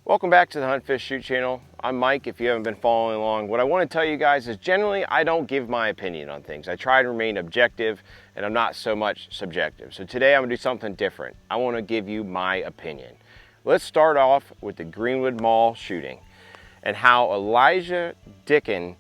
Welcome back to the Hunt Fish Shoot channel. I'm Mike if you haven't been following along. What I want to tell you guys is generally I don't give my opinion on things. I try to remain objective and I'm not so much subjective. So today I'm going to do something different. I want to give you my opinion. Let's start off with the Greenwood Mall shooting and how Elisjsha Dicken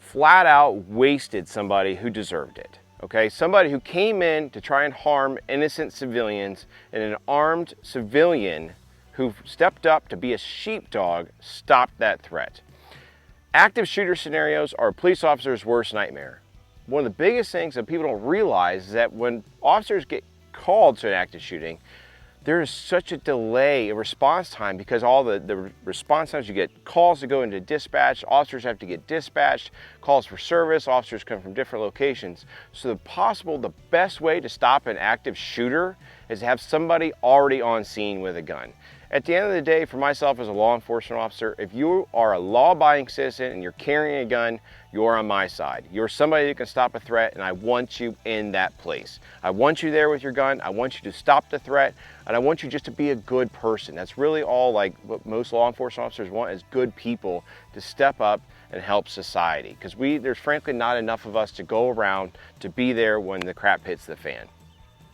flat out wasted somebody who deserved it. Okay, somebody who came in to try and harm innocent civilians, and an armed civilian who stepped up to be a sheepdog stopped that threat. Active shooter scenarios are a police officer's worst nightmare. One of the biggest things that people don't realize is that when officers get called to an active shooting, there is such a delay in response time because all the response times, you get calls to go into dispatch, officers have to get dispatched, calls for service, officers come from different locations. So the best way to stop an active shooter is to have somebody already on scene with a gun. At the end of the day, for myself as a law enforcement officer, if you are a law-abiding citizen and you're carrying a gun, you're on my side. You're somebody who can stop a threat, and I want you in that place. I want you there with your gun. I want you to stop the threat, and I want you just to be a good person. That's really all what most law enforcement officers want, is good people to step up and help society. Because there's frankly not enough of us to go around to be there when the crap hits the fan.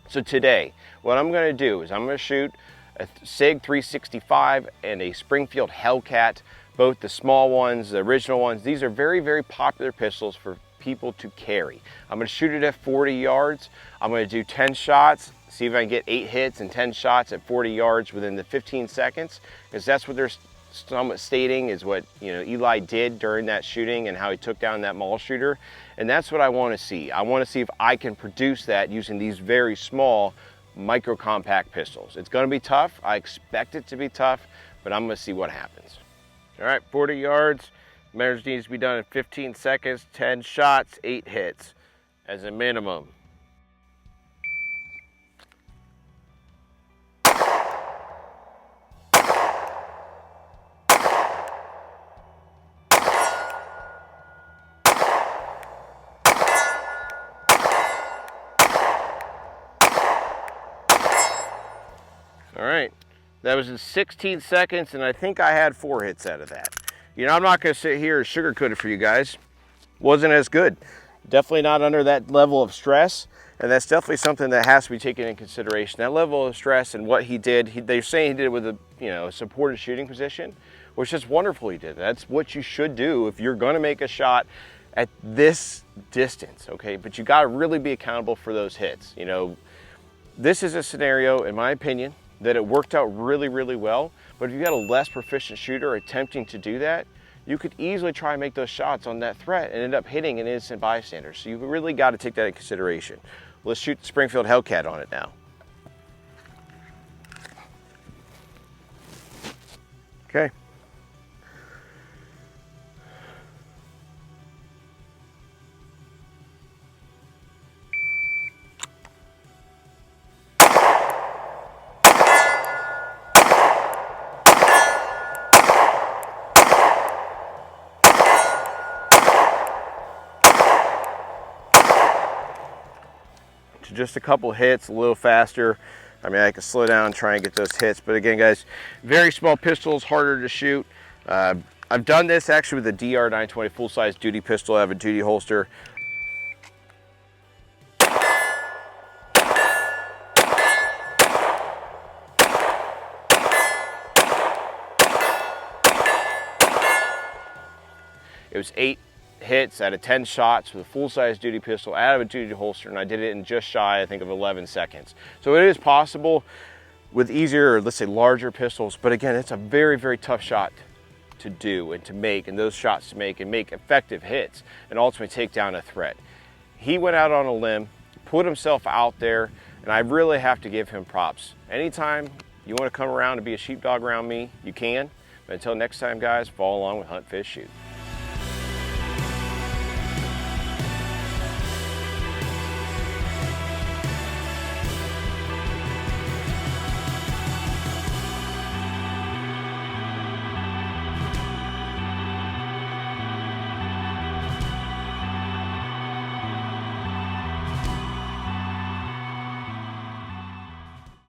So today, what I'm going to do is I'm going to shoot a Sig 365 and a Springfield Hellcat, both the small ones, the original ones. These are very, very popular pistols for people to carry. I'm going to shoot it at 40 yards. I'm going to do 10 shots, see if I can get 8 hits and 10 shots at 40 yards within the 15 seconds, because that's what they're somewhat stating is what Eli did during that shooting and how he took down that mall shooter. And that's what I want to see. I want to see if I can produce that using these very small micro compact pistols. It's going to be tough. I expect it to be tough, but I'm going to see what happens. All right, 40 yards. Measures needs to be done in 15 seconds, 10 shots, 8 hits as a minimum. All right, that was in 16 seconds, and I think I had 4 hits out of that. I'm not going to sit here and sugarcoat it for you guys. Wasn't as good. Definitely not under that level of stress, and that's definitely something that has to be taken into consideration. That level of stress and what he did, they're saying he did it with a supported shooting position, which is wonderful he did. That's what you should do if you're going to make a shot at this distance, okay? But you got to really be accountable for those hits. This is a scenario, in my opinion, that it worked out really, really well. But if you got a less proficient shooter attempting to do that, you could easily try and make those shots on that threat and end up hitting an innocent bystander. So you really got to take that into consideration. Let's shoot the Springfield Hellcat on it now. Okay. Just a couple hits, a little faster. I mean, I can slow down and try and get those hits. But again, guys, very small pistols, harder to shoot. I've done this actually with the DR920 full-size duty pistol. I have a duty holster. It was 8 hits out of 10 shots with a full-size duty pistol out of a duty holster, and I did it in just shy, I think, of 11 seconds. So it is possible with easier, or let's say larger pistols, but again, it's a very, very tough shot to do and to make, and those shots to make and make effective hits and ultimately take down a threat. He went out on a limb, put himself out there, and I really have to give him props. Anytime you want to come around and be a sheepdog around me, you can. But until next time, guys, follow along with Hunt, Fish, Shoot.